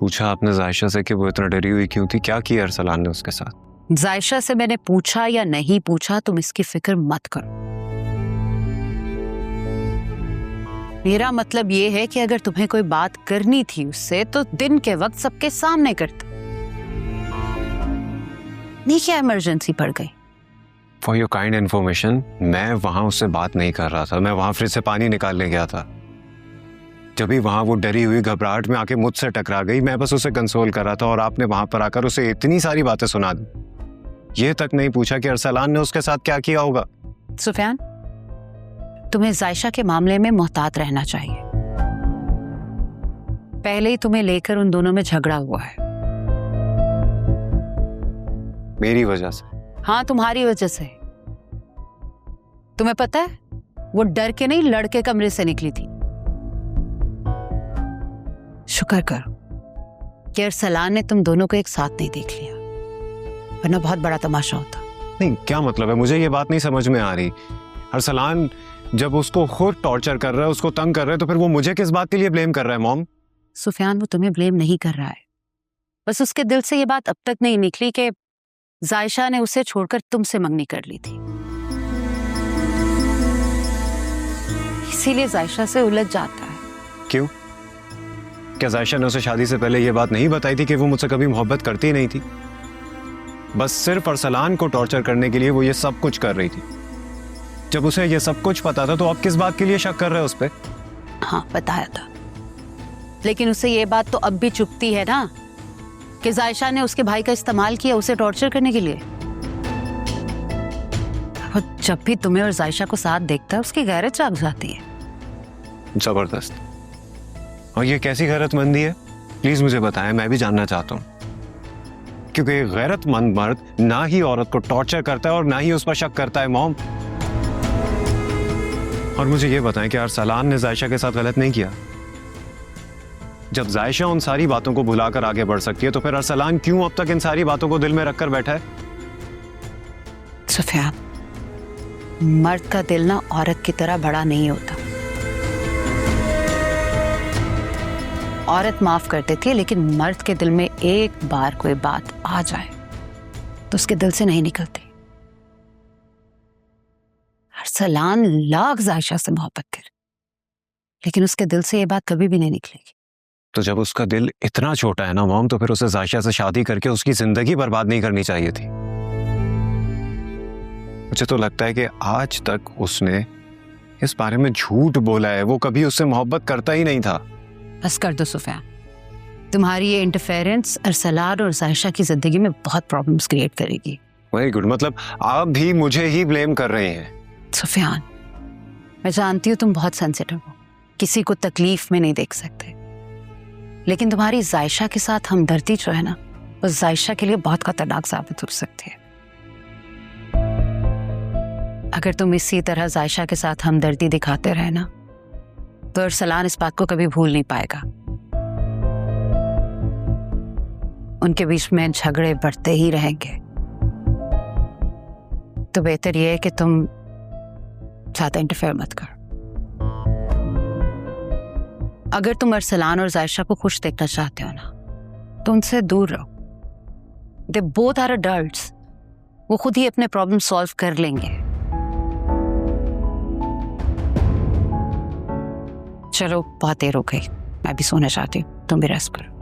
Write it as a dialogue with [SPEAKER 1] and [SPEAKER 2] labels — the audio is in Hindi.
[SPEAKER 1] पूछा आपने जायशा से कि वो इतना डरी हुई क्यों थी? क्या किया अरसलान ने उसके साथ?
[SPEAKER 2] जायशा से मैंने पूछा या नहीं पूछा, तुम इसकी फिक्र मत करो। मेरा मतलब ये है कि अगर तुम्हें कोई बात करनी थी उससे तो दिन के वक्त सबके सामने करते। नहीं क्या इमरजेंसी पड़ गई?
[SPEAKER 1] फॉर योर काइंड इन्फॉर्मेशन, मैं वहां उससे बात नहीं कर रहा था। मैं वहां फ्रिज से पानी निकालने गया था। जब भी वहां वो डरी हुई घबराहट में आके मुझसे टकरा गई, मैं बस उसे कंसोल कर रहा था और आपने वहां पर आकर उसे इतनी सारी बातें सुना दी। ये तक नहीं पूछा कि अरसलान ने उसके साथ क्या किया होगा।
[SPEAKER 2] सुफियान, तुम्हें जायशा के मामले में मोहतात रहना चाहिए। पहले ही तुम्हें लेकर उन दोनों में झगड़ा हुआ है।
[SPEAKER 1] मेरी वजह से?
[SPEAKER 2] हाँ, तुम्हारी वजह से। तुम्हें पता है वो डर के नहीं लड़के कमरे से निकली थी। शुक्र करो कि अरसलान ने तुम दोनों को एक साथ नहीं देख लिया, वरना बहुत बड़ा तमाशा होता।
[SPEAKER 1] नहीं, क्या मतलब है? मुझे ये बात नहीं समझ में आ रही। अरसलान जब उसको खुद टॉर्चर कर रहा है, उसको तंग कर रहा है, तो फिर वो मुझे किस बात के लिए ब्लेम कर रहा है मॉम?
[SPEAKER 2] सुफियान, वो तुम्हें ब्लेम नहीं कर रहा है। बस उसके दिल से ये बात अब तक नहीं निकली कि जायशा ने उसे छोड़कर तुमसे मंगनी कर ली थी। इसीलिए जायशा से उलझ जाता है।
[SPEAKER 1] क्यों? क्या जायशा ने उसे शादी से पहले ये बात नहीं बताई थी कि वो मुझसे कभी मोहब्बत करती ही नहीं थी? बस सिर्फ अरसलान को टॉर्चर करने के लिए वो ये सब कुछ कर रही थी। जब उसे ये सब कुछ पता था तो आप किस बात के लिए शक कर रहे हो उस पर?
[SPEAKER 2] हाँ, बताया था, लेकिन उसे ये बात तो अब भी चुभती है ना कि जायशा ने उसके भाई का इस्तेमाल किया उसे टॉर्चर करने के लिए। और जब भी तुम्हें और जायशा को साथ देखता है उसकी गैरत जाग जाती है।
[SPEAKER 1] जबरदस्त। और ये कैसी गैरतमंदी है? प्लीज मुझे बताएं, मैं भी जानना चाहता हूँ। क्योंकि गैरतमंद मर्द ना ही औरत को टॉर्चर करता है और ना ही उस पर शक करता है मॉम। और मुझे ये बताएं कि अरसलान ने जायशा के साथ गलत नहीं किया। जब जायशा उन सारी बातों को भुलाकर आगे बढ़ सकती है तो फिर अरसलान क्यों अब तक इन सारी बातों को दिल में रखकर बैठा है?
[SPEAKER 2] सुफियान, मर्द का दिल ना औरत की तरह बड़ा नहीं होता। औरत माफ कर देती है, लेकिन मर्द के दिल में एक बार कोई बात आ जाए तो उसके दिल से नहीं निकलती। अरसलान लाख जायशा से मोहब्बत करे, लेकिन उसके दिल से ये बात कभी भी नहीं निकलेगी।
[SPEAKER 1] तो जब उसका दिल इतना छोटा है ना मॉम, तो फिर उसे जायशा से शादी करके उसकी जिंदगी बर्बाद नहीं करनी चाहिए थी। मुझे तो लगता है कि आज तक उसने इस बारे में झूठ बोला है। वो कभी उससे मोहब्बत करता ही नहीं था।
[SPEAKER 2] बस कर दो सुफियान, तुम्हारी ये इंटरफेरेंस अरसलान और जायशा की जिंदगी में बहुत प्रॉब्लम्स क्रिएट करेगी।
[SPEAKER 1] वेरी गुड, मतलब आप भी मुझे ही ब्लेम कर रहे हैं।
[SPEAKER 2] सुफियान, मैं जानती हूँ तुम बहुत सेंसिटिव हो, किसी को तकलीफ में नहीं देख सकते, लेकिन तुम्हारी जायशा के साथ हमदर्दी जो है ना, वो जायशा के लिए बहुत खतरनाक साबित हो सकती है। अगर तुम इसी तरह जायशा के साथ हमदर्दी दिखाते रहे ना, तो अरसलान इस बात को कभी भूल नहीं पाएगा। उनके बीच में झगड़े बढ़ते ही रहेंगे। तो बेहतर यह है कि तुम ज्यादा इंटरफेयर मत करो। अगर तुम अरसलान और जायशा को खुश देखना चाहते हो ना, तो उनसे दूर रहो। दे बोथ आर अडल्ट्स, वो खुद ही अपने प्रॉब्लम सॉल्व कर लेंगे। चलो, बहुत देर हो गई, मैं भी सोना चाहती हूँ, तुम भी रेस्ट करो।